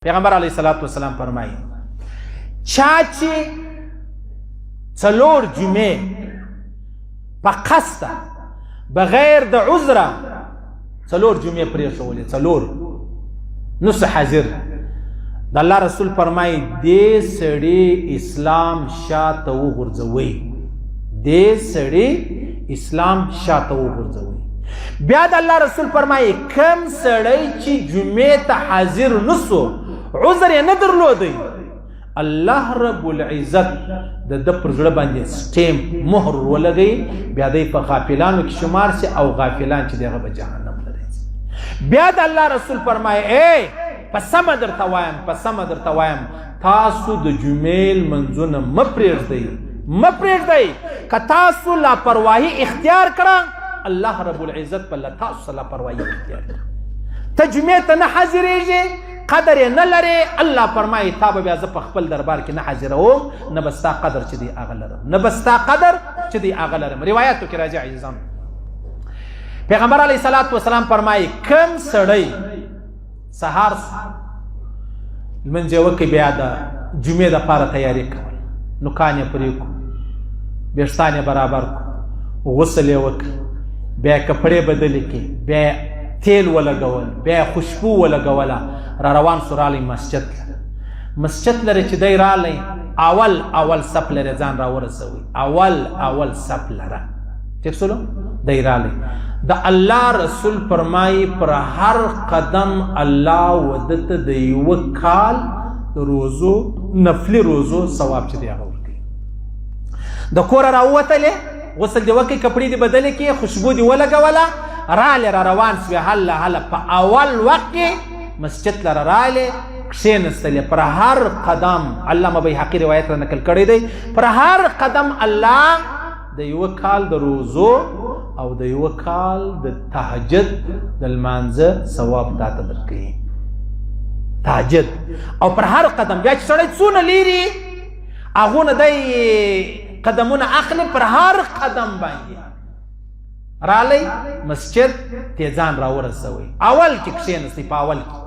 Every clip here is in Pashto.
پیغمبر علیه الصلاۃ والسلام فرمایي چا چې څلور جمعې په قصده بغیر د عذره څلور جمعې پرېښولې څلور نو څه حاضر د الله رسول فرمایي دې سړي اسلام شاته وغورځوئ دې سړي اسلام شاته وغورځوئ بیا د الله رسول فرمایي کم سړی چې جمعې ته حاضر نسو عذر یې نه درلودی الله رب العزت د ده پر زړه باندې سټیمپ مهر ولګوي بیا دی په غافلانو کې شمار سي او غافلان چې دی هغه به جهنم ته راځي بیا د الله رسول فرمایي په سمه درته وایم تاسو د جمعې لمنځونه مه پرېږدئ که تاسو لاپرواهي اختیار کړه الله رب العزت په تاسو سره لاپرواهي اختیار کړه ته جمعې ته نه حاضرېږې قدر یې نه لرې الله فرمایي تا به بیا زه په خپل دربار کې نه حاضروم نه به ستا قدر چې دی هغه لرم روایاتو کې راځي عزیزان پیغمبر علیه الصلاۃ والسلام فرمایي کم سړی سهار لمونځ یې وکړي بیا د جمعې دپاره تیاري کول نوکان یې پرې کړو ویښتان یې برابر کړو غسل یې وکړي بیا کپړې بدلې کړي بیا تیل ولګول بیا خوشبو ولګوله را روان سو رالی مسجد لري چې دی رالی اول صف لري ځان را ورسوي اول صف لره ټیک سولو دی رالی د الله رسول فرمایي پر هر قدم الله ودته د یوه کال د روزو نفلي روزو ثواب چې دی هغه ورکوي د کوره راووتلې غسل دې وکړي کپړې دې بدلې کړي خوشبو دې ولګوله رالی را روان سوې هله په اول وخت کې مسجد لره رالی کښېنستلې پر هر قدم علامه بیهقي روایت را نقل کړی دی پر هر قدم الله د یوه کال د روزو او د یوه کال د تهجد د لمانځه ثواب تاته درکوي تهجد او پر هر قدم بیا چې سړی څونه لیري هغونه دی قدمونه اخلي پر هر قدم باندې رالی مسجد تیزان را ورسوي اول کې کښېنستی په اول کې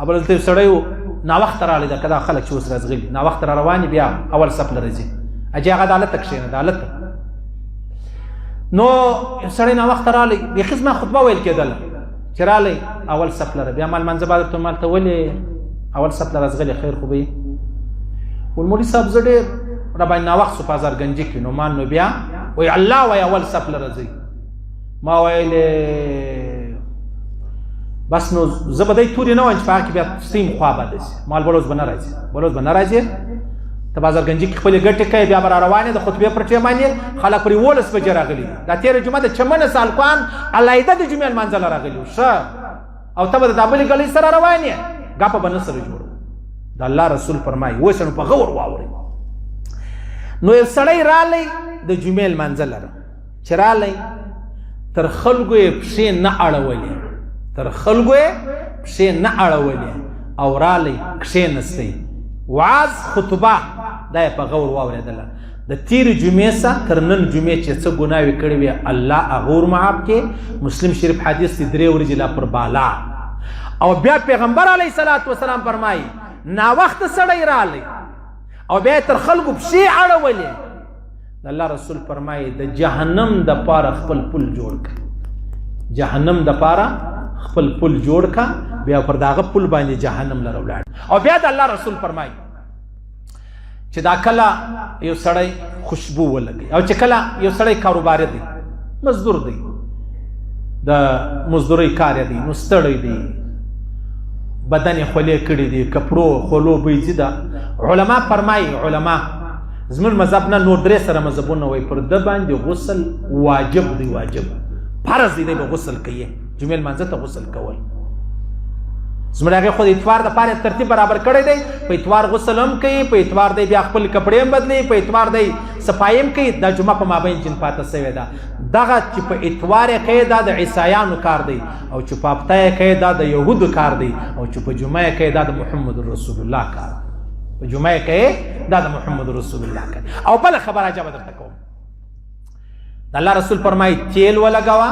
اول دلته سړی ناوخته رالی ده که دا خلک چې اوس راځغلي ناوخته را روانې بیا اول صف له راځي اجي هغه د هلته کښېنه د هلته نو سړی ناوخته رالی بیخي زما خطبه ویل کېدله چې رالی اول صف لره بیا ما لمانځه بعد ته مالته ولې اول صف له راځغلي خیر خو به یې ول مولي صاحب زه ډېر راباندې ناوخت سو په ازارګنجي کې نو مان نو بیا وی الله وی اول صف لره ځئ ما ویلې بس نو زه به دی تورې نه وایم چې په هغه کې بیا سیم خوا به داسې مال بلوز به نه راځي ته په ازارګنجي کې خپلې ګټې کوې بیا به را روانې د خطبې پر ټیم باندې خلک پرې 11 بجې راغلي دا تېره جمعه د چمنه سالکان علیحده د جمعې لمانځه له راغلي وو ښه او ته به د دا بلې ګلۍ سره روان یې ګپه به نه سره جوړو د الله رسول فرمایي اوس نو په غور واورئ نو یو سړی رالی د جمعې لمانځه لره چې رالی تر خلکو یې پښې نه اړولې او رالی کښېنستی وعظ خطبه دا یې په غور واورېدله د تیرې جمعې څخه تر نن جمعې چې څه ګناوې کړې وې الله هغه ورمعاف کړي مسلم شریف حدیث دی 3 ورځې لا پر بالا او بیا پیغمبر علیه الصلاۃ والسلام فرمایي ناوخته سړی رالی او بیا تر خلکو پښې اړولې د الله رسول فرمایي د جهنم دپاره خپل پل جوړ کړه بیا پر داغه پل باندې جهنم لره ولاړ او بیا د الله رسول فرمایي چې دا کله یو سړی خوشبو ولګي او چې کله یو سړی کاروبار دی مزدور دی د مزدورۍ کار دی نو ستړی دی بدن یې خولې کړي دي کپړو خولو بیځي ده علما فرمایي زموږ مذهب نه نور درې سره مذهبونه وایي پر ده باندې غسل واجب فرض دی به غسل کوي جمعې لمانځه ته غسل کول زموږ هغې خو د اتوار دپاره ترتیب برابر کړی دی په اتوار غسل هم کوي په اتوار دی بیا خپل کپړې هم بدلوي په اتوار دی صفایي هم کوي دا جمعه په مابین جن پاته سوې ده دغه چې په اتوار یې کوي دا د عیسایانو کار دی او چې په هفته یې کوي دا د یهودو کار دی او چې په جمعه یې کوي دا د محمد رسول الله کار دی په جمعه یې کوي دا د محمد رسول الله کار او بله خبره عجبه درته کوم د الله رسول فرمایي تیل ولګوه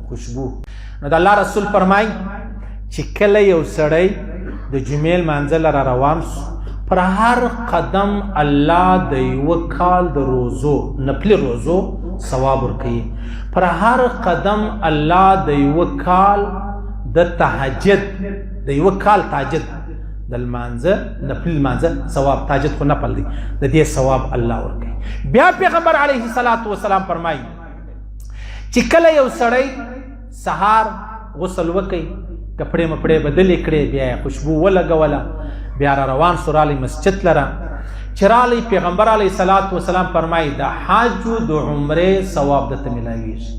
خوشبو نو د الله رسول فرمایي چې کله یو سړی د جمعې لمانځه لره روان سو پر هر قدم الله د یوه کال د روزو نفلي روزو ثواب ورکوي پر هر قدم الله د یوه کال د تهجد د یوه کال تهجد د لمانځه نفلي لمانځه ثواب تهجد خو نفل دی د دې ثواب الله ورکوي بیا پیغمبر علیه الصلاة والسلام فرمایي چې کله یو سړی سهار غسل وکړي کپړې مپړې بدلې کړې بیا یې خوشبو ولګوله بیا را روان سو رالی مسجد لره چې رالی پیغمبر علیه الصلاة والسلام فرمایي د حج د عمرې ثواب درته میلاویږي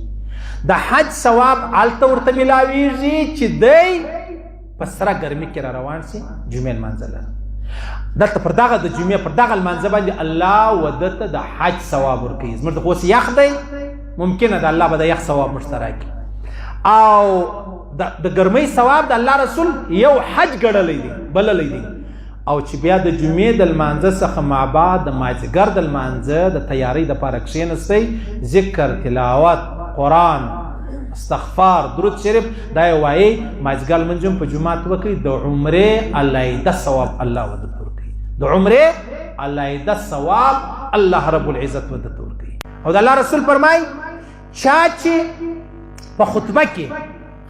د حج ثواب هلته ورته میلاویږي چې دی په سره ګرمي کې را روان سي جمعې لمانځه لره دلته پر دغه د جمعې پر دغه لمانځه باندې الله ودته د حج ثواب ورکوي زموږ د اوس یخ دی ممکنه د الله به د یخ ثواب مشترک او د ګرمۍ ثواب د الله رسول یو حج ګڼلی دی بللی دی او چې بیا د جمعې د لمانځه څخه ما بعد د مازدیګر د لمانځه د تیارۍ دپاره کښېنستی ذکر تلاوت قرآن استغفار درود شریف دا یې وایي مازدیګر لمونځ هم په جومات وکړي د عمرې علیده ثواب الله ودته ورکوي د عمرې علیده ثواب الله رب العزت ودته ورکوي او د الله رسول فرمایي چا چې په خطبه کې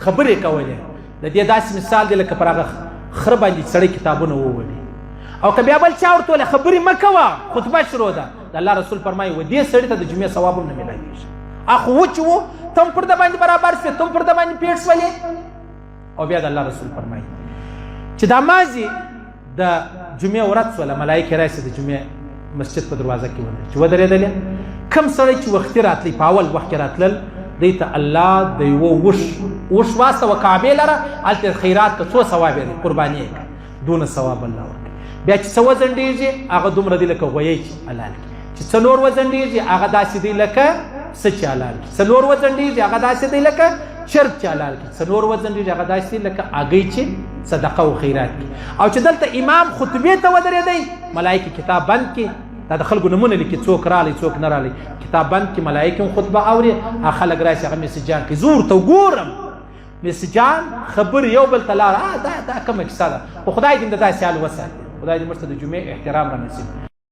خبرې کولې د دې داسې مثال دی لکه پر هغه خره باندې سړی کتابونه وولي او که بیا بل چا ورته ویل خبرې مه کوه خطبه شروع ده د الله رسول فرمایي و دې سړي ته د جمعې ثواب هم نه میلاویږي اخو وچ و ته هم پر ده باندې برابر شوې ته هم پر ده باندې پیټ شولې او بیا د الله رسول فرمایي چې دا مازې د جمعې ورځ شوله ملایکې راشي د جمعې مسجد په دروازه کې ودرېدل چې ودرېدلې کم سړی چې وختي راتلی په اول وخت کې راتلل دی ته الله د یوه وش واستوه کعبې لره هلته خیرات که څو ثواب یې دی قرباني یې کړه دونه ثواب الله ورکوي بیا چې څه وځنډېږي هغه دومره دی لکه غویی چې حلال کړي چې څلور وځنډېږي هغه داسې دی لکه څه چې حلال کړي څلور وځنډېږي هغه داسې دی لکه چرګ چې حلال کړي څلور وځنډېږي هغه داسې دی لکه هګۍ چې صدقه و خیرات کړي او چې دلته امام خطبې ته ودرېدی ملایکې کتاب بند کړي دا د خلکو نمونه لیکي څوک رالی څوک نه رالی کتاب بند کې ملایکې هم خطبه اوري هغه خلک راشي هغه میسجان کوي زه ورته وګورم میسجان خبرې یو بل ته لاره دا کومه کیسه ده خو خدای دې د داسې حال وساتي خدای دې موږ ته د جمعې احترام را نصیب